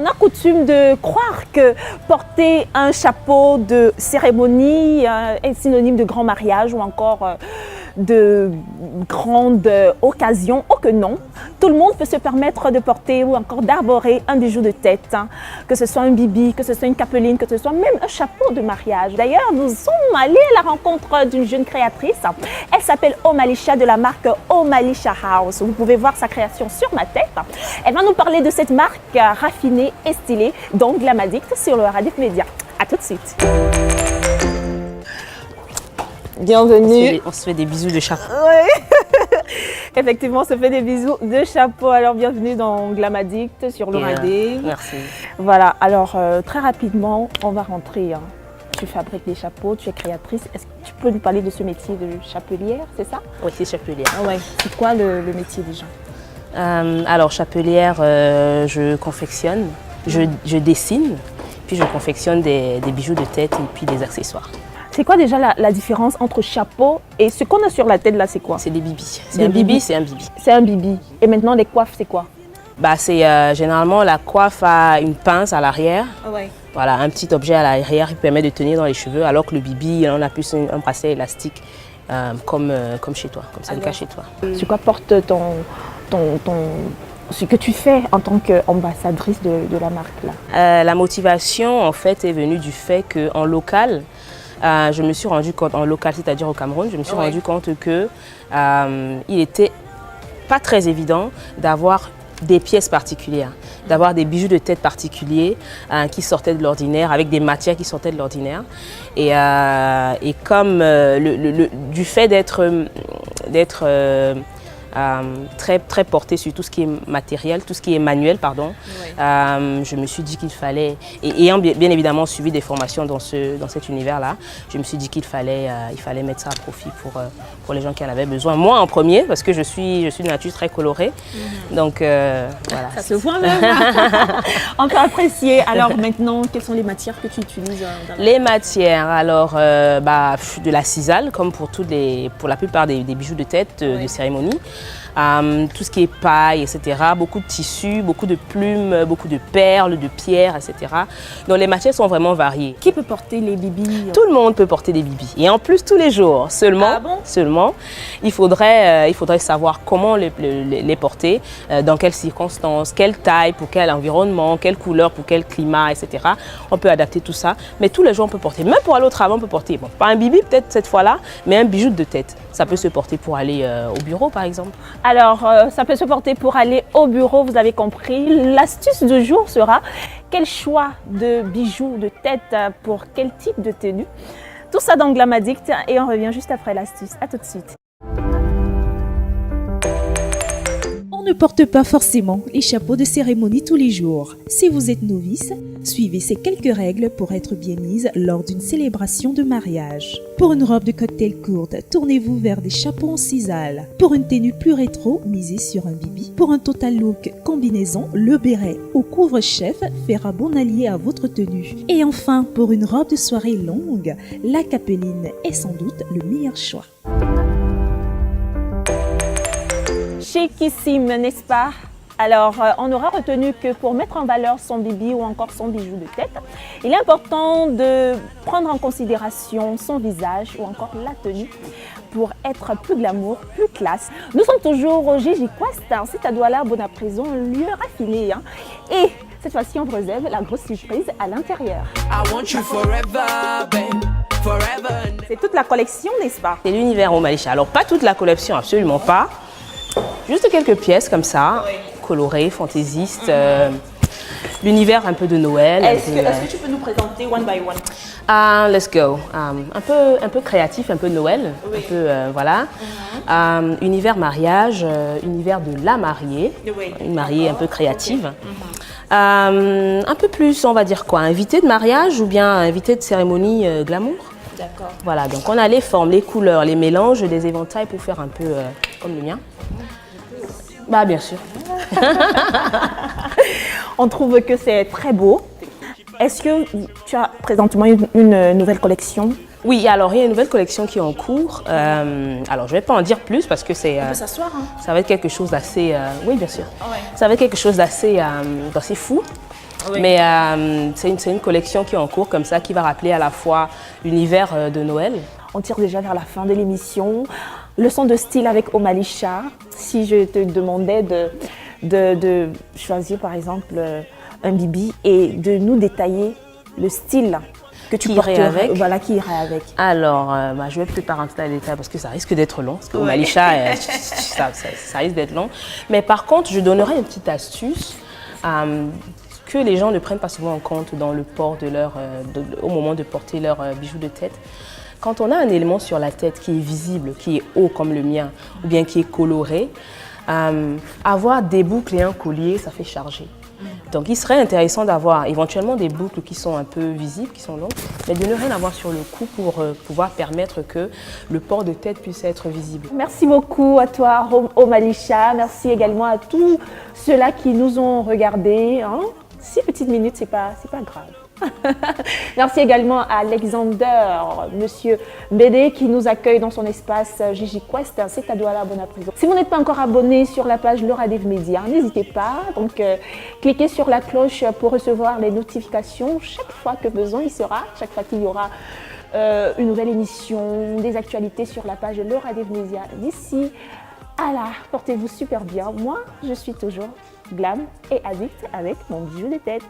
On a coutume de croire que porter un chapeau de cérémonie est synonyme de grand mariage ou encore de grandes occasions. Oh que non, tout le monde peut se permettre de porter ou encore d'arborer un bijou de tête, que ce soit un bibi, que ce soit une capeline, que ce soit même un chapeau de mariage. D'ailleurs, nous sommes allés à la rencontre d'une jeune créatrice. Elle s'appelle Omalisha de la marque Omalisha House. Vous pouvez voir sa création sur ma tête. Elle va nous parler de cette marque raffinée et stylée, donc Glamadicte sur le Radif Média. À tout de suite. Bienvenue. On se fait des bisous de chapeau. Oui. Effectivement, on se fait des bisous de chapeau. Alors, bienvenue dans Glamadicte sur le Radif. Merci. Voilà, alors très rapidement, on va rentrer. Tu fabriques des chapeaux, tu es créatrice. Est-ce que tu peux nous parler de ce métier de chapelière, c'est ça? Oui, c'est chapelière. Ah ouais. C'est quoi le métier déjà? Alors, chapelière, je confectionne, je dessine, puis je confectionne des bijoux de tête et puis des accessoires. C'est quoi déjà la différence entre chapeau et ce qu'on a sur la tête là, c'est quoi? C'est des bibis. C'est un bibi, c'est un bibi. C'est un bibi. Et maintenant, les coiffes, c'est quoi? Bah, c'est généralement la coiffe a une pince à l'arrière. Ouais. Voilà, un petit objet à l'arrière qui permet de tenir dans les cheveux, alors que le bibi, on a plus un bracelet élastique comme chez toi, comme c'est le cas chez toi. Sur quoi porte ce que tu fais en tant qu'ambassadrice de la marque là? La motivation en fait est venue du fait qu'en local, je me suis rendu compte, en local c'est-à-dire au Cameroun, je me suis rendu compte que il n'était pas très évident d'avoir des pièces particulières, d'avoir des bijoux de tête particuliers qui sortaient de l'ordinaire, avec des matières qui sortaient de l'ordinaire. Et comme du fait d'être très porté sur tout ce qui est matériel, tout ce qui est manuel, pardon. Ouais. Je me suis dit qu'il fallait, et ayant bien évidemment suivi des formations dans cet univers-là, je me suis dit qu'il fallait mettre ça à profit pour les gens qui en avaient besoin. Moi en premier, parce que je suis de nature très colorée, donc voilà. Ça se voit même. On peut apprécier. Alors maintenant, quelles sont les matières que tu utilises Les matières, alors de la cisale, comme pour la plupart des bijoux de tête de cérémonie. Tout ce qui est paille, etc. Beaucoup de tissus, beaucoup de plumes, beaucoup de perles, de pierres, etc. Donc les matières sont vraiment variées. Qui peut porter les bibis? Tout le monde peut porter des bibis. Et en plus tous les jours. Seulement, il faudrait savoir comment les porter, dans quelles circonstances, quelle taille, pour quel environnement, quelle couleur, pour quel climat, etc. On peut adapter tout ça. Mais tous les jours on peut porter. Même pour aller au travail, on peut porter. Bon, pas un bibi peut-être cette fois-là, mais un bijou de tête. Ça peut se porter pour aller au bureau par exemple. Alors, ça peut se porter pour aller au bureau, vous avez compris. L'astuce du jour sera quel choix de bijoux de tête pour quel type de tenue. Tout ça dans Glamadicte et on revient juste après l'astuce. À tout de suite. On ne porte pas forcément les chapeaux de cérémonie tous les jours. Si vous êtes novice, suivez ces quelques règles pour être bien mise lors d'une célébration de mariage. Pour une robe de cocktail courte, tournez-vous vers des chapeaux en cisale. Pour une tenue plus rétro, misez sur un bibi. Pour un total look combinaison, le béret ou couvre-chef fera bon allié à votre tenue. Et enfin, pour une robe de soirée longue, la capeline est sans doute le meilleur choix. Chicissime, n'est-ce pas? Alors, on aura retenu que pour mettre en valeur son bibi ou encore son bijou de tête, il est important de prendre en considération son visage ou encore la tenue pour être plus glamour, plus classe. Nous sommes toujours au Gigi Quest, c'est à Douala, Bon Prison, un lieu raffiné. Et cette fois-ci, on vous réserve la grosse surprise à l'intérieur. C'est toute la collection, n'est-ce pas? C'est l'univers Omalisha. Alors, pas toute la collection, absolument pas. Juste quelques pièces comme ça, colorées, fantaisistes, l'univers un peu de Noël. Est-ce que tu peux nous présenter one by one? Let's go. Un peu créatif, un peu Noël, un peu voilà. Univers mariage, univers de la mariée, une mariée un peu créative. Un peu plus, on va dire quoi, invité de mariage ou bien invité de cérémonie glamour. D'accord. Voilà, donc on a les formes, les couleurs, les mélanges, des éventails pour faire un peu comme le mien. Bah bien sûr. On trouve que c'est très beau. Est-ce que tu as présentement une nouvelle collection? Oui, alors il y a une nouvelle collection qui est en cours. Alors je ne vais pas en dire plus parce que c'est. On peut s'asseoir, hein? Ça va être quelque chose d'assez. Oui, bien sûr. Ouais. Ça va être quelque chose d'assez fou. Oui. Mais c'est une collection qui est en cours comme ça, qui va rappeler à la fois l'univers de Noël. On tire déjà vers la fin de l'émission. Leçon de style avec Omalisha. Si je te demandais de choisir par exemple un bibi et de nous détailler le style que tu porterais avec. Voilà, qui irait avec. Alors, je vais peut-être pas rentrer dans les détails parce que ça risque d'être long. Parce que Omalisha, ça risque d'être long. Mais par contre, je donnerai une petite astuce que les gens ne prennent pas souvent en compte dans le port de au moment de porter leur bijoux de tête. Quand on a un élément sur la tête qui est visible, qui est haut comme le mien, ou bien qui est coloré, avoir des boucles et un collier, ça fait charger. Donc il serait intéressant d'avoir éventuellement des boucles qui sont un peu visibles, qui sont longues, mais de ne rien avoir sur le cou pour pouvoir permettre que le port de tête puisse être visible. Merci beaucoup à toi, Omalisha. Merci également à tous ceux-là qui nous ont regardés. 6 petites minutes, c'est pas grave. Merci également à Alexander, Monsieur Bédé, qui nous accueille dans son espace Gigi Quest. C'est cadeau à la bonne prison. Si vous n'êtes pas encore abonné sur la page Laura Dev Media, n'hésitez pas. Donc, cliquez sur la cloche pour recevoir les notifications chaque fois que besoin il sera, chaque fois qu'il y aura une nouvelle émission, des actualités sur la page Laura Dev Media. D'ici à là, portez-vous super bien. Moi, je suis toujours glam et addict avec mon bijou de tête.